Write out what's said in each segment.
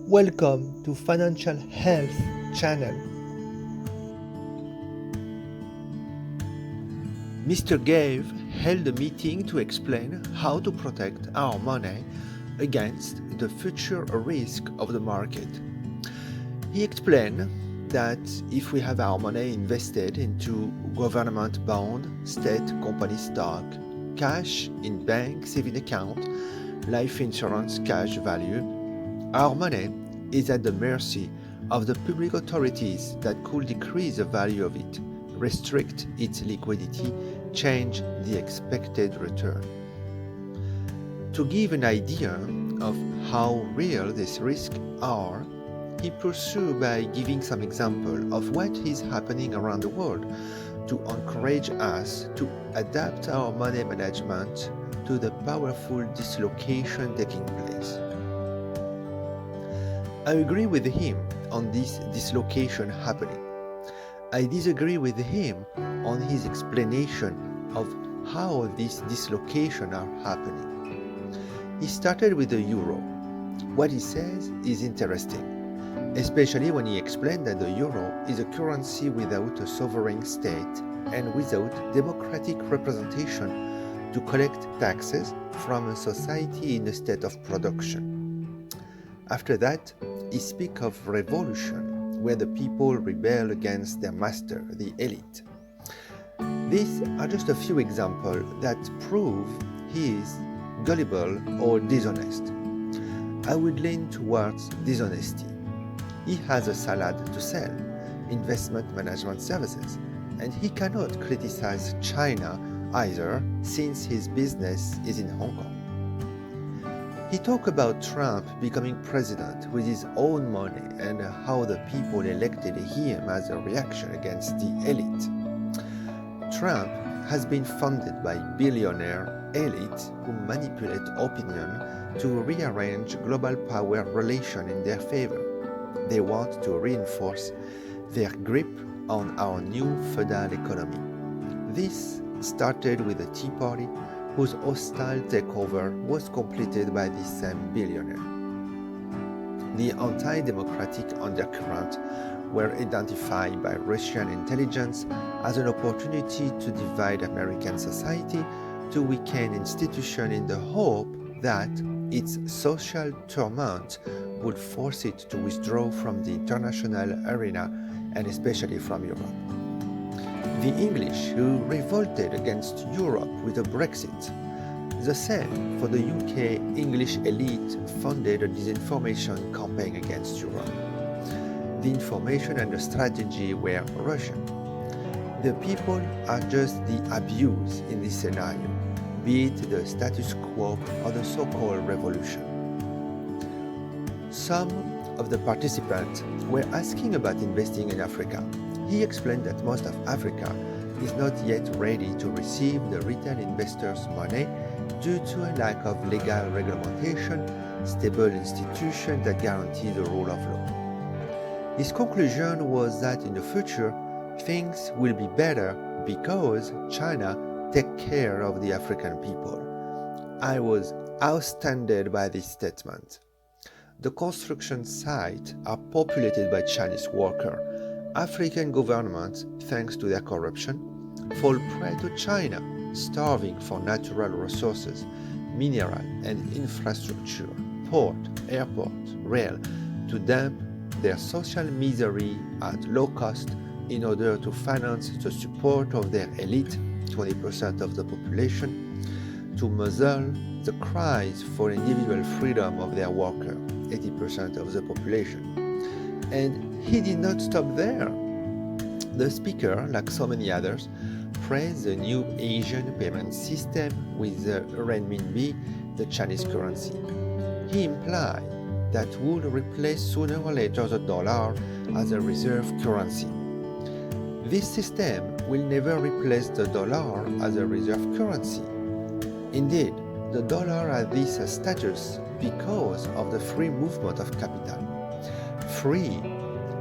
Welcome to Financial Health Channel. Mr. Gave held a meeting to explain how to protect our money against the future risk of the market. He explained that if we have our money invested into government bond, state company stock, cash in bank saving account, life insurance cash value, our money is at the mercy of the public authorities that could decrease the value of it, restrict its liquidity, change the expected return. To give an idea of how real these risks are, he pursued by giving some example of what is happening around the world to encourage us to adapt our money management to the powerful dislocation taking place. I agree with him on this dislocation happening. I disagree with him on his explanation of how these dislocations are happening. He started with the euro. What he says is interesting, especially when he explained that the euro is a currency without a sovereign state and without democratic representation to collect taxes from a society in a state of production. After that, he speaks of revolution, where the people rebel against their master, the elite. These are just a few examples that prove he is gullible or dishonest. I would lean towards dishonesty. He has a salad to sell, investment management services, and he cannot criticize China either, since his business is in Hong Kong. He talked about Trump becoming president with his own money and how the people elected him as a reaction against the elite. Trump has been funded by billionaire elite who manipulate opinion to rearrange global power relations in their favor. They want to reinforce their grip on our new feudal economy. This started with the Tea Party, whose hostile takeover was completed by the same billionaire. The anti-democratic undercurrent were identified by Russian intelligence as an opportunity to divide American society, to weaken institutions in the hope that its social torment would force it to withdraw from the international arena and especially from Europe. The English who revolted against Europe with a Brexit. The same for the UK English elite funded a disinformation campaign against Europe. The information and the strategy were Russian. The people are just the abuse in this scenario, be it the status quo or the so-called revolution. Some of the participants were asking about investing in Africa. He explained that most of Africa is not yet ready to receive the retail investors' money due to a lack of legal regulation, stable institutions that guarantee the rule of law. His conclusion was that in the future, things will be better because China takes care of the African people. I was astounded by this statement. The construction sites are populated by Chinese workers. African governments, thanks to their corruption, fall prey to China, starving for natural resources, mineral and infrastructure, port, airport, rail, to dump their social misery at low cost in order to finance the support of their elite, 20% of the population, to muzzle the cries for individual freedom of their workers, 80% of the population. And he did not stop there. The speaker, like so many others, praised the new Asian payment system with the renminbi, the Chinese currency. He implied that would replace sooner or later the dollar as a reserve currency. This system will never replace the dollar as a reserve currency. Indeed, the dollar has this status because of the free movement of capital. Free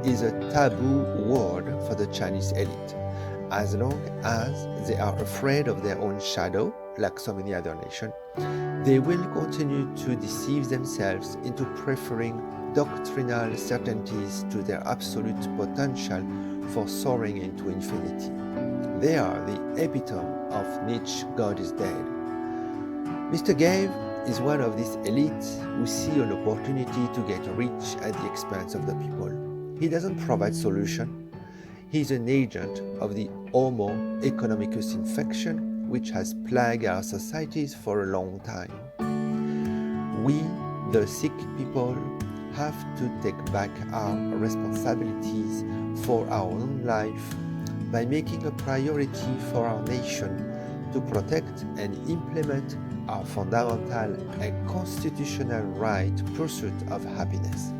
is a taboo word for the Chinese elite. As long as they are afraid of their own shadow, like so many other nations, they will continue to deceive themselves into preferring doctrinal certainties to their absolute potential for soaring into infinity. They are the epitome of Nietzsche's God is dead. Mr. Gave is one of these elites who see an opportunity to get rich at the expense of the people. He doesn't provide solution. He's an agent of the Homo economicus infection, which has plagued our societies for a long time. We, the sick people, have to take back our responsibilities for our own life by making a priority for our nation to protect and implement our fundamental and constitutional right to pursuit of happiness.